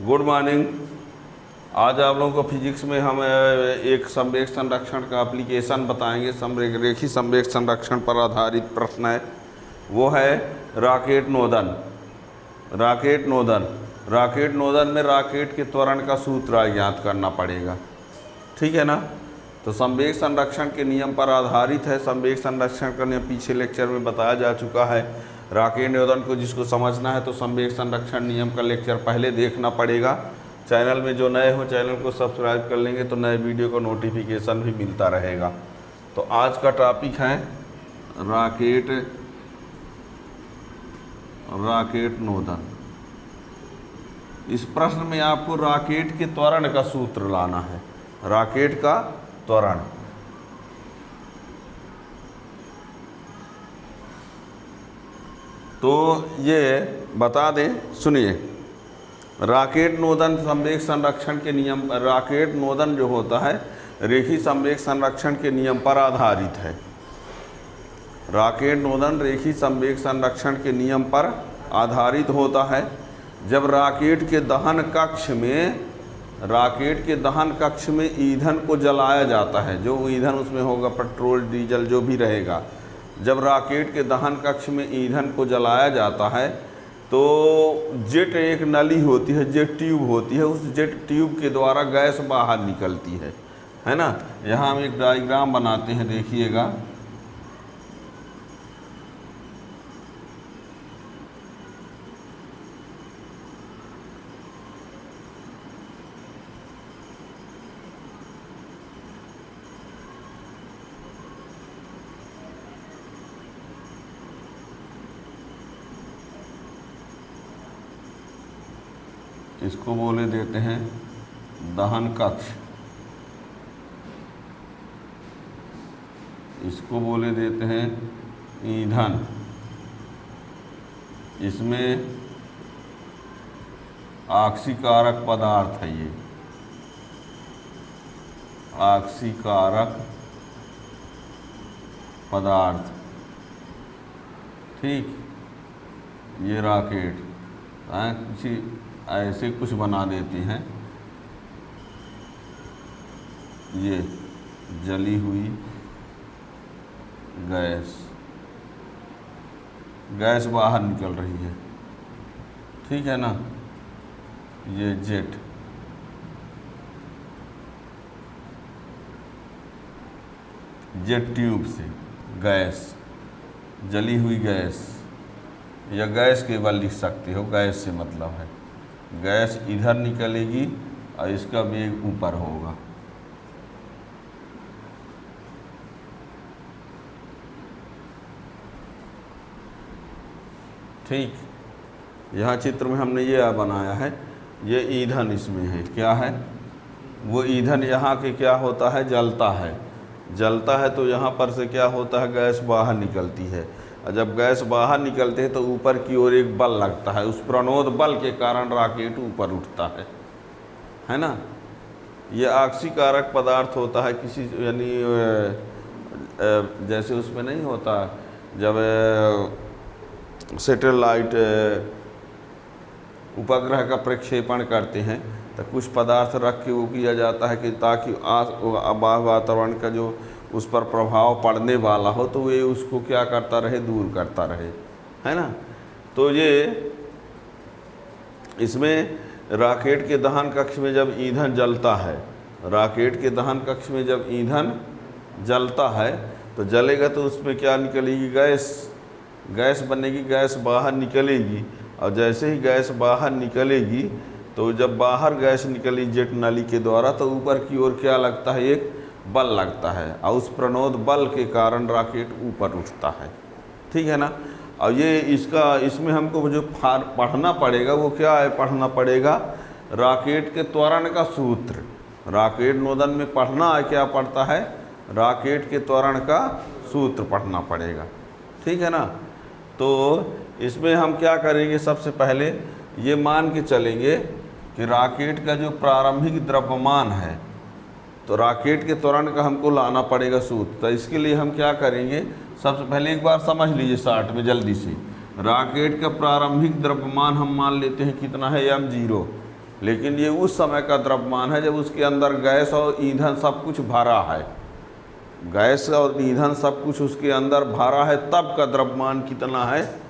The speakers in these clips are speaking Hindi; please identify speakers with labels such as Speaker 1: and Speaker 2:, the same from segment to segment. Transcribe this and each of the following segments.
Speaker 1: Good morning. आज आप लोगों को फिजिक्स में हम एक संवेग संरक्षण का एप्लीकेशन बताएंगे। रेखीय संवेग संरक्षण पर आधारित प्रश्न है, वो है रॉकेट नोदन। रॉकेट नोदन में रॉकेट के त्वरण का सूत्र ज्ञात करना पड़ेगा, ठीक है ना। तो संवेग संरक्षण के नियम पर आधारित है। संवेग संरक्षण का नियम पीछे लेक्चर में बताया जा चुका है। रॉकेट नोदन को जिसको समझना है तो संवेग संरक्षण नियम का लेक्चर पहले देखना पड़ेगा। चैनल में जो नए हो चैनल को सब्सक्राइब कर लेंगे तो नए वीडियो को नोटिफिकेशन भी मिलता रहेगा। तो आज का टॉपिक है रॉकेट नोदन। इस प्रश्न में आपको रॉकेट के त्वरण का सूत्र लाना है, रॉकेट का त्वरण। तो ये बता दें, सुनिए। रॉकेट नोदन संवेग संरक्षण के नियम, रॉकेट नोदन जो होता है रेखीय संवेग संरक्षण के नियम पर आधारित है। रॉकेट नोदन रेखीय संवेग संरक्षण के नियम पर आधारित होता है। जब रॉकेट के दहन कक्ष में ईंधन को जलाया जाता है, जो ईंधन उसमें होगा पेट्रोल डीजल जो भी रहेगा, जब रॉकेट के दहन कक्ष में ईंधन को जलाया जाता है तो जेट एक नली होती है, जेट ट्यूब होती है, उस जेट ट्यूब के द्वारा गैस बाहर निकलती है ना। यहाँ हम एक डायग्राम बनाते हैं, देखिएगा। इसको बोले देते हैं दहन कक्ष, इसको बोले देते हैं ईंधन। इसमें ऑक्सीकारक पदार्थ है, ये ऑक्सीकारक पदार्थ, ठीक। ये रॉकेट किसी ऐसे कुछ बना देते हैं, ये जली हुई गैस बाहर निकल रही है, ठीक है ना। ये जेट ट्यूब से गैस, जली हुई गैस, या गैस केवल लिख सकते हो, गैस से मतलब है गैस इधर निकलेगी और इसका वेग ऊपर होगा, ठीक। यहाँ चित्र में हमने ये बनाया है, ये ईंधन इसमें है, क्या है वो ईंधन यहाँ के क्या होता है, जलता है तो यहाँ पर से क्या होता है, गैस बाहर निकलती है। और जब गैस बाहर निकलते हैं तो ऊपर की ओर एक बल लगता है, उस प्रणोद बल के कारण रॉकेट ऊपर उठता है ना। ये ऑक्सीकारक पदार्थ होता है किसी, यानी जैसे उसमें नहीं होता, जब सैटेलाइट उपग्रह का प्रक्षेपण करते हैं तो कुछ पदार्थ रख के वो किया जाता है कि ताकि वातावरण का जो उस पर प्रभाव पड़ने वाला हो तो ये उसको क्या करता रहे, दूर करता रहे, है ना। तो ये इसमें रॉकेट के दहन कक्ष में जब ईंधन जलता है, रॉकेट के दहन कक्ष में जब ईंधन जलता है तो जलेगा तो उसमें क्या निकलेगी, गैस बनेगी, गैस बाहर निकलेगी। और जैसे ही गैस बाहर निकलेगी तो जब बाहर गैस निकली जेट नली के द्वारा तो ऊपर की ओर क्या लगता है, एक बल लगता है, और उस प्रणोद बल के कारण रॉकेट ऊपर उठता है, ठीक है ना। और ये इसमें हमको जो पढ़ना पड़ेगा वो क्या है, पढ़ना पड़ेगा रॉकेट के त्वरण का सूत्र। रॉकेट नोदन में पढ़ना है, क्या पढ़ता है, रॉकेट के त्वरण का सूत्र पढ़ना पड़ेगा, ठीक है ना। तो इसमें हम क्या करेंगे, सबसे पहले ये मान के चलेंगे कि रॉकेट का जो प्रारंभिक द्रव्यमान है, तो रॉकेट के त्वरण का हमको लाना पड़ेगा सूत्र। तो इसके लिए हम क्या करेंगे, सबसे पहले एक बार समझ लीजिए शॉर्ट में जल्दी से। रॉकेट का प्रारंभिक द्रव्यमान हम मान लेते हैं कितना है, m0। लेकिन ये उस समय का द्रव्यमान है जब उसके अंदर गैस और ईंधन सब कुछ भरा है, गैस और ईंधन सब कुछ उसके अंदर भरा है, तब का द्रव्यमान कितना है,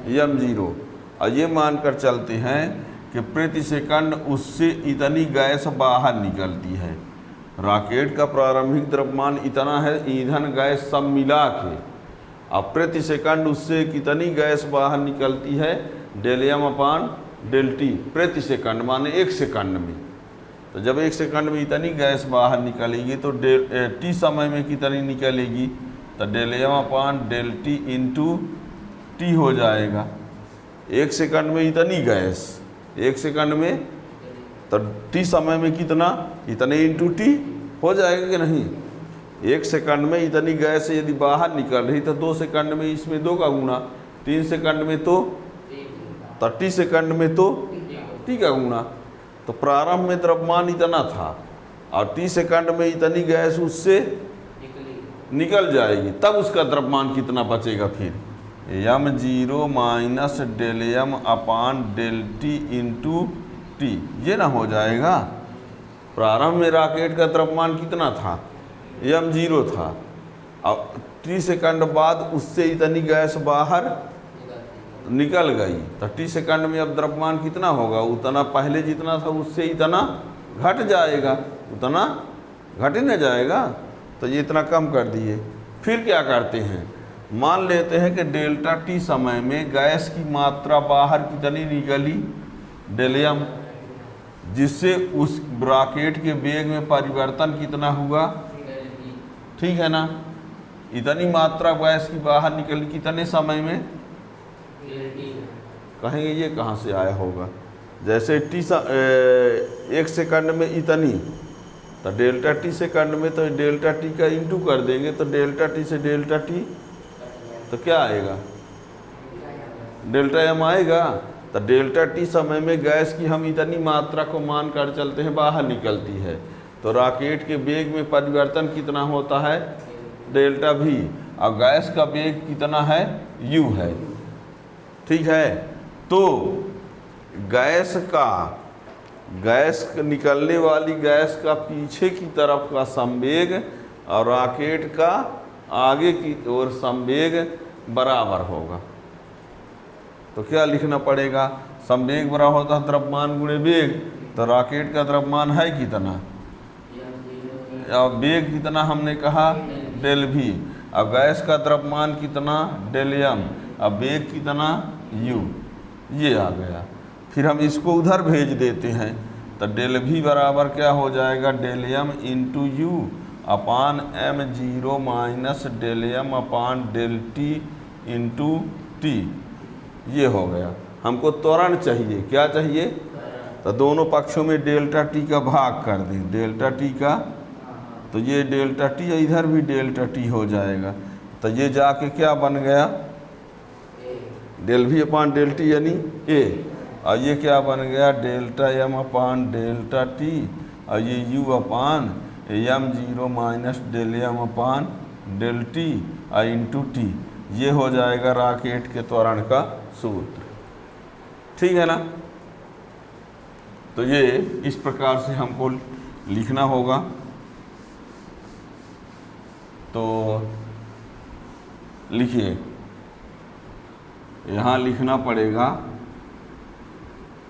Speaker 1: m0। और ये मानकर चलते हैं कि प्रति सेकंड उससे इतनी गैस बाहर निकलती है। रॉकेट का प्रारंभिक द्रव्यमान इतना है, ईंधन गैस सब मिला के, अब प्रति सेकंड उससे कितनी गैस बाहर निकलती है, ΔM/ΔT प्रति सेकंड, माने एक सेकंड में। तो जब एक सेकंड में इतनी गैस बाहर निकलेगी तो t समय में कितनी निकलेगी, तो ΔM/ΔT इंटू टी हो जाएगा। एक सेकंड में इतनी गैस, एक सेकंड में, तो t समय में कितना, इतने इंटू टी हो जाएगा कि नहीं। एक सेकंड में इतनी गैस यदि बाहर निकल रही तो 2 सेकंड में इसमें 2 का गुना, 3 सेकंड में तो 30 सेकंड में तो t का गुना। तो प्रारंभ में द्रव्यमान इतना था और 30 सेकंड में इतनी गैस उससे निकल जाएगी, तब उसका द्रव्यमान कितना बचेगा फिर, m0 minus ΔM/ΔT into T, ये ना हो जाएगा। प्रारंभ में रॉकेट का द्रव्यमान कितना था, m0 था, अब 30 सेकंड बाद उससे इतनी गैस बाहर निकल गई, तो 30 सेकंड में अब द्रव्यमान कितना होगा, उतना पहले जितना था उससे इतना घट जाएगा, उतना घट ही न जाएगा। तो ये इतना कम कर दिए। फिर क्या करते हैं, मान लेते हैं कि ΔT समय में गैस की मात्रा बाहर कितनी निकली, ΔM, जिससे उस रॉकेट के वेग में परिवर्तन कितना हुआ, ठीक है ना। इतनी मात्रा गैस की बाहर निकली कितने समय में, कहेंगे ये कहाँ से आया होगा, जैसे एक सेकंड में इतनी, तो ΔT सेकंड में, तो ΔT का इंटू कर देंगे, तो ΔT से ΔT तो क्या आएगा, ΔM आएगा। तो ΔT समय में गैस की हम इतनी मात्रा को मान कर चलते हैं बाहर निकलती है, तो रॉकेट के वेग में परिवर्तन कितना होता है, ΔV, और गैस का वेग कितना है, u है, ठीक है। तो गैस निकलने वाली गैस का पीछे की तरफ का संवेग और रॉकेट का आगे की ओर संवेग बराबर होगा। तो क्या लिखना पड़ेगा, संवेग बराबर होता है द्रव्यमान गुणे वेग, तो रॉकेट का द्रव्यमान है कितना, और वेग कितना हमने कहा, ΔV, अब गैस का द्रव्यमान कितना, ΔM, अब वेग कितना, u, ये आ गया। फिर हम इसको उधर भेज देते हैं, तो ΔV बराबर क्या हो जाएगा, ΔM इंटू u अपान m0 minus ΔM/ΔT into T, ये हो गया। हमको त्वरण चाहिए, क्या चाहिए, तो दोनों पक्षों में ΔT का भाग कर दें, ΔT का, तो ये ΔT, इधर भी ΔT हो जाएगा, तो ये जाके क्या बन गया, ΔV/ΔT यानी a, और ये क्या बन गया, ΔM/ΔT, और ये u/m0 माइनस ΔM/ΔT और इंटू टी, ये हो जाएगा रॉकेट के त्वरण का सूत्र, ठीक है ना। तो ये इस प्रकार से हमको लिखना होगा। तो लिखिए, यहाँ लिखना पड़ेगा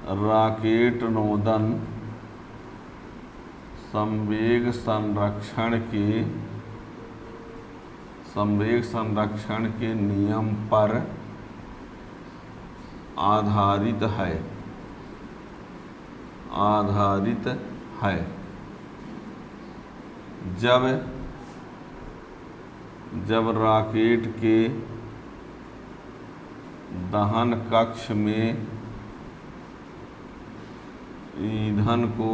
Speaker 1: रॉकेट नोदन संवेग संरक्षण के नियम पर आधारित है। जब रॉकेट के दहन कक्ष में ईंधन को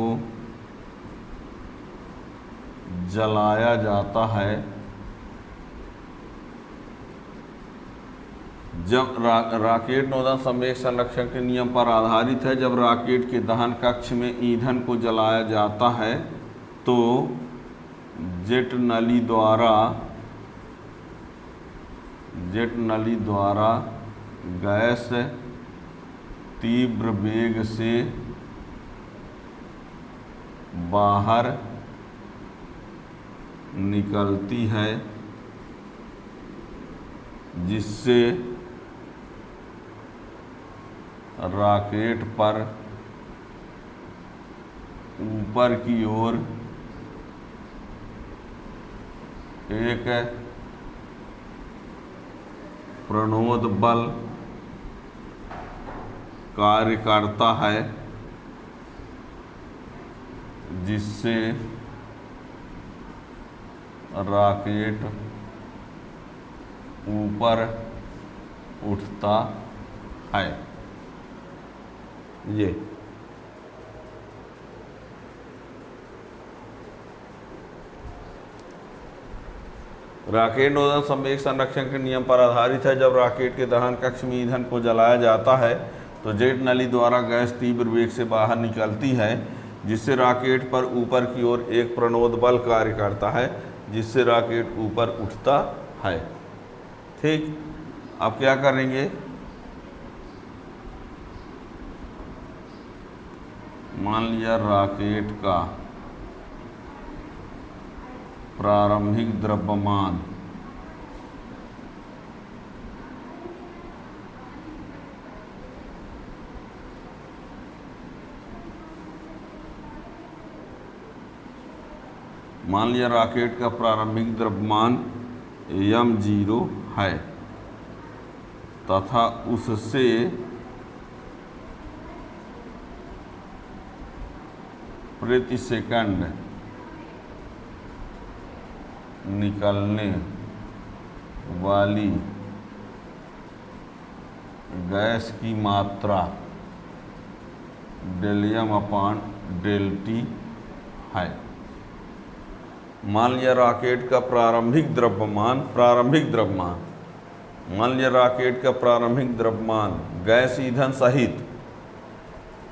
Speaker 1: जलाया जाता है, जब रॉकेट नोदन संवेग संरक्षण के नियम पर आधारित है, जब रॉकेट के दहन कक्ष में ईंधन को जलाया जाता है तो जेट नली द्वारा गैस तीव्र वेग से बाहर निकलती है, जिससे रॉकेट पर ऊपर की ओर एक प्रणोद बल कार्य करता है, जिससे रॉकेट ऊपर उठता है। ये रॉकेट नोजल संवेग संरक्षण के नियम पर आधारित है। जब रॉकेट के दहन कक्ष में ईंधन को जलाया जाता है तो जेट नली द्वारा गैस तीव्र वेग से बाहर निकलती है, जिससे रॉकेट पर ऊपर की ओर एक प्रणोद बल कार्य करता है, जिससे रॉकेट ऊपर उठता है। ठीक, अब क्या करेंगे, मान लिया रॉकेट का प्रारंभिक द्रव्यमान रॉकेट का प्रारंभिक द्रव्यमान m0 है तथा उससे प्रति सेकंड निकलने वाली गैस की मात्रा ΔM/ΔT है। मान लिया रॉकेट का प्रारंभिक द्रव्यमान मान लिया रॉकेट का प्रारंभिक द्रव्यमान गैस ईंधन सहित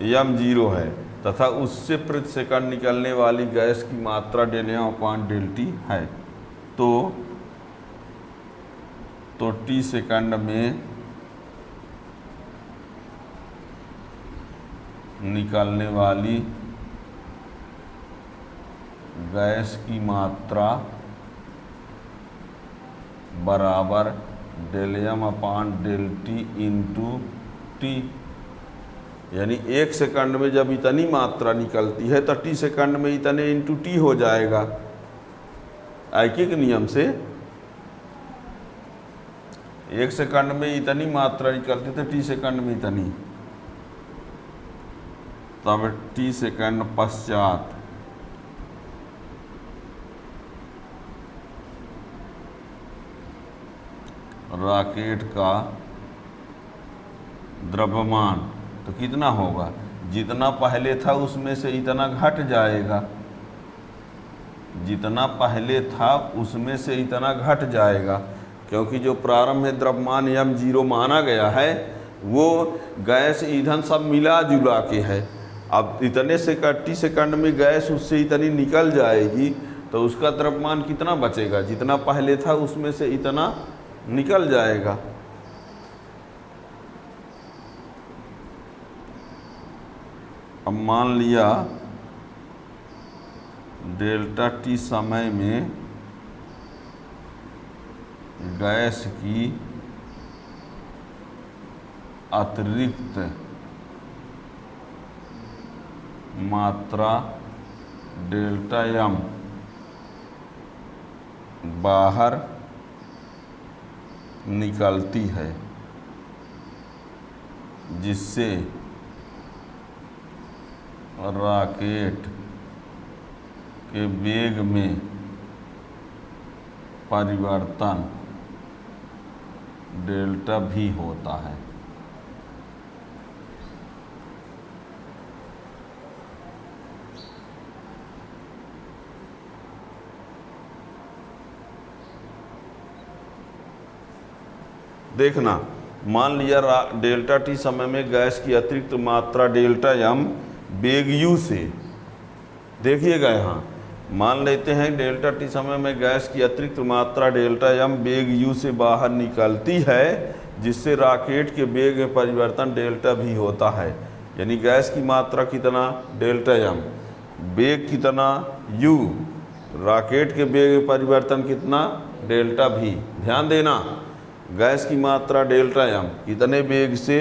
Speaker 1: m0 है तथा उससे प्रति सेकंड निकलने वाली गैस की मात्रा ΔM/ΔT है। तो t सेकंड में निकलने वाली गैस की मात्रा बराबर ΔM/ΔT इंटू t, यानी 1 सेकंड में जब इतनी मात्रा निकलती है तो t सेकंड में इतने इंटू t हो जाएगा। आयकिक नियम से 1 सेकंड में इतनी मात्रा निकलती तो t सेकंड में इतनी, तब t सेकंड पश्चात रॉकेट का द्रव्यमान तो कितना होगा, जितना पहले था उसमें से इतना घट जाएगा, जितना पहले था उसमें से इतना घट जाएगा, क्योंकि जो प्रारंभ में द्रव्यमान m0 माना गया है वो गैस ईंधन सब मिला जुला के है। अब इतने से t सेकंड में गैस उससे इतनी निकल जाएगी तो उसका द्रव्यमान कितना बचेगा, जितना पहले था उसमें से इतना निकल जाएगा। अब मान लिया ΔT समय में गैस की अतिरिक्त मात्रा ΔM बाहर निकलती है, जिससे रॉकेट के वेग में परिवर्तन ΔV होता है। देखना, मान लिया ΔT समय में गैस की अतिरिक्त मात्रा ΔM वेग u से, देखिएगा यहाँ मान लेते हैं ΔT समय में गैस की अतिरिक्त मात्रा ΔM वेग u से बाहर निकलती है, जिससे रॉकेट के वेग में परिवर्तन ΔV होता है। यानी गैस की मात्रा कितना ΔM, वेग कितना u, रॉकेट के वेग में परिवर्तन कितना डेल्टा v। ध्यान देना गैस की मात्रा डेल्टा m कितने वेग से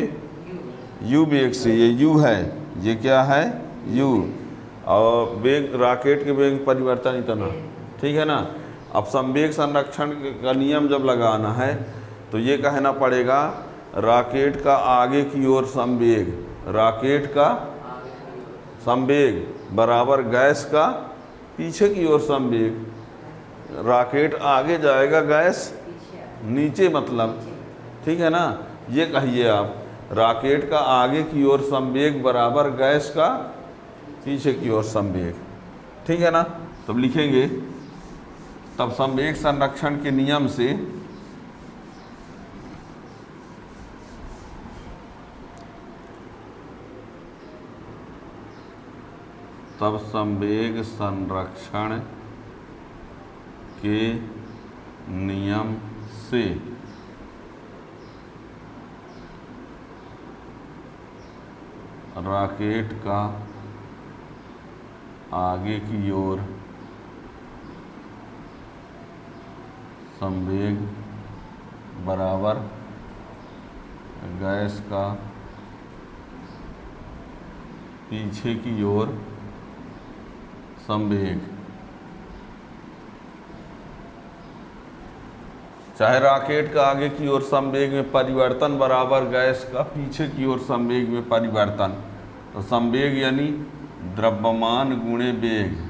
Speaker 1: u वेग से, ये u है, ये क्या है u, और वेग रॉकेट के वेग में परिवर्तन इतना, ठीक है ना। अब संवेग संरक्षण का नियम जब लगाना है तो ये कहना पड़ेगा रॉकेट का आगे की ओर संवेग, रॉकेट का संवेग बराबर गैस का पीछे की ओर संवेग। रॉकेट आगे जाएगा, गैस नीचे, मतलब ठीक है ना। ये कहिए आप रॉकेट का आगे की ओर संवेग बराबर गैस का पीछे की ओर संवेग, ठीक है ना। तब लिखेंगे, तब संवेग संरक्षण के नियम से तब संवेग संरक्षण के नियम से रॉकेट का आगे की ओर संवेग बराबर गैस का पीछे की ओर संवेग। चाहे रॉकेट का आगे की ओर संवेग में परिवर्तन बराबर गैस का पीछे की ओर संवेग में परिवर्तन, तो संवेग यानी द्रव्यमान गुणे वेग।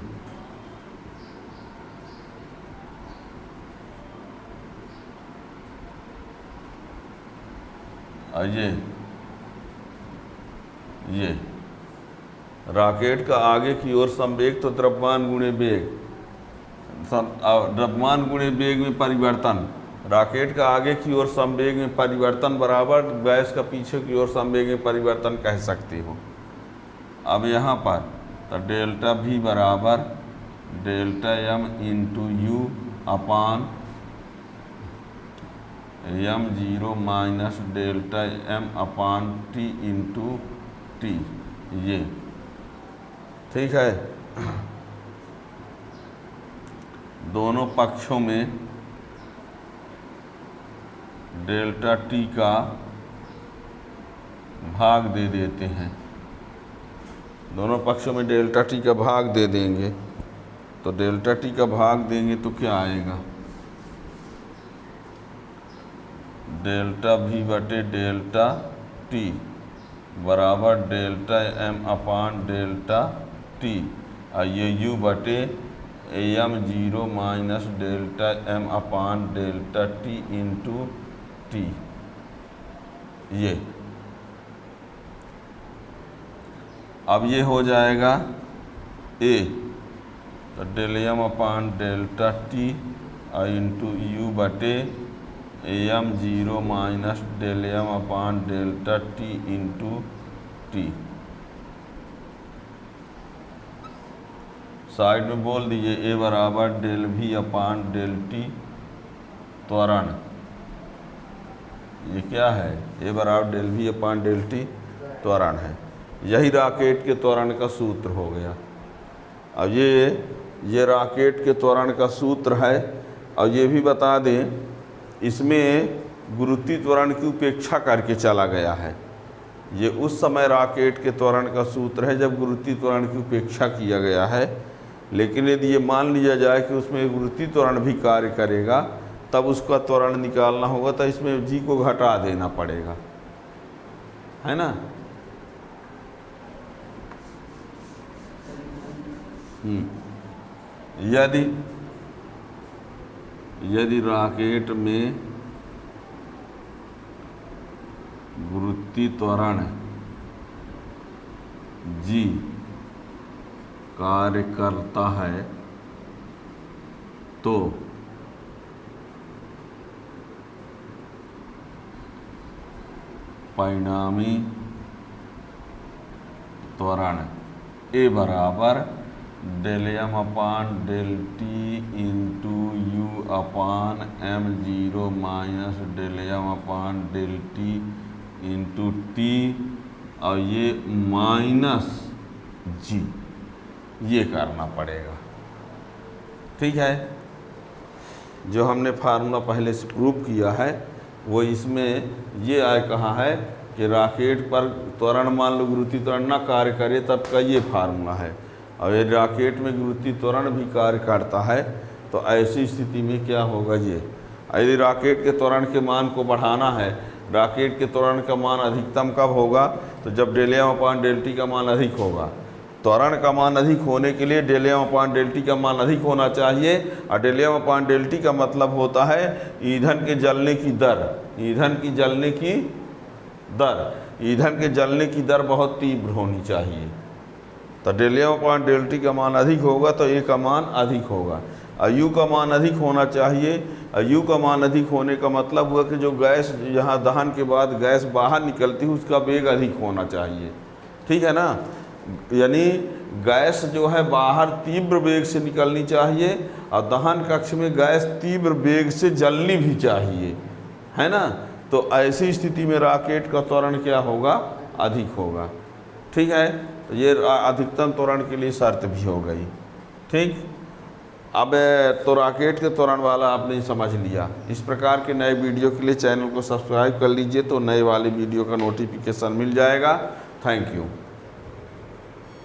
Speaker 1: ये रॉकेट का आगे की ओर संवेग तो द्रव्यमान गुणे वेग, द्रव्यमान गुणे वेग में परिवर्तन, रॉकेट का आगे की ओर संवेग में परिवर्तन बराबर गैस का पीछे की ओर संवेग में परिवर्तन कह सकते हो। अब यहाँ पर तो डेल्टा v बराबर delta m into u upon m0 minus delta m अपान t इंटू टी, ये ठीक है। दोनों पक्षों में डेल्टा टी का भाग दे देते हैं, दोनों पक्षों में डेल्टा टी का भाग दे देंगे, तो डेल्टा टी का भाग देंगे तो क्या आएगा, डेल्टा v बटे डेल्टा टी बराबर delta m upon delta T, और ये u बटे m0 minus delta m upon delta T into T. ये अब ये हो जाएगा a, तो del m upon delta T और इंटू यू बटे m0 minus del m upon delta T into T. Side में बोल दीजिए a बराबर del v upon del T त्वरण, ये क्या है, a बराबर del v upon del T त्वरण है। यही रॉकेट के त्वरण का सूत्र हो गया। अब ये रॉकेट के त्वरण का सूत्र है। और ये भी बता दें, इसमें गुरुत्वीय त्वरण की उपेक्षा करके चला गया है। ये उस समय रॉकेट के त्वरण का सूत्र है जब गुरुत्वीय त्वरण की उपेक्षा किया गया है। लेकिन यदि ये मान लिया जाए कि उसमें गुरुत्वीय त्वरण भी कार्य करेगा, तब उसका त्वरण निकालना होगा, तो इसमें जी को घटा देना पड़ेगा, है ना। यदि रॉकेट में गुरुत्वीय त्वरण जी कार्य करता है तो परिणामी त्वरण ए बराबर del m upon del t into u upon m0 minus del m upon del t into t, और ये माइनस जी, ये करना पड़ेगा। ठीक है, जो हमने फार्मूला पहले से प्रूव किया है वो इसमें ये आए कहा है कि रॉकेट पर त्वरण मान लो गुरुत्वीय त्वरण ना कार्य करे तब का ये फार्मूला है। और ये रॉकेट में गुरुत्वीय त्वरण भी कार्य करता है तो ऐसी स्थिति में क्या होगा, ये यदि रॉकेट के त्वरण के मान को बढ़ाना है, रॉकेट के त्वरण का मान अधिकतम कब होगा, तो जब del m upon del t का मान अधिक होगा। त्वरण का मान अधिक होने के लिए del m upon del t का मान अधिक होना चाहिए, और del m upon del t का मतलब होता है ईंधन के जलने की दर। ईंधन की जलने की दर, ईंधन के जलने की दर बहुत तीव्र होनी चाहिए। तो del m upon del t का मान अधिक होगा तो ए का मान अधिक होगा, और यू का मान अधिक होना चाहिए। और यू का मान अधिक होने का मतलब हुआ कि जो गैस यहाँ दहन के बाद गैस बाहर निकलती है उसका वेग अधिक होना चाहिए। ठीक है ना, यानी गैस जो है बाहर तीव्र वेग से निकलनी चाहिए और दहन कक्ष में गैस तीव्र वेग से जलनी भी चाहिए, है ना। तो ऐसी स्थिति में रॉकेट का त्वरण क्या होगा, अधिक होगा। ठीक है, तो ये अधिकतम त्वरण के लिए शर्त भी हो गई। ठीक, अब तो रॉकेट के त्वरण वाला आपने समझ लिया। इस प्रकार के नए वीडियो के लिए चैनल को सब्सक्राइब कर लीजिए तो नए वाले वीडियो का नोटिफिकेशन मिल जाएगा। Thank you.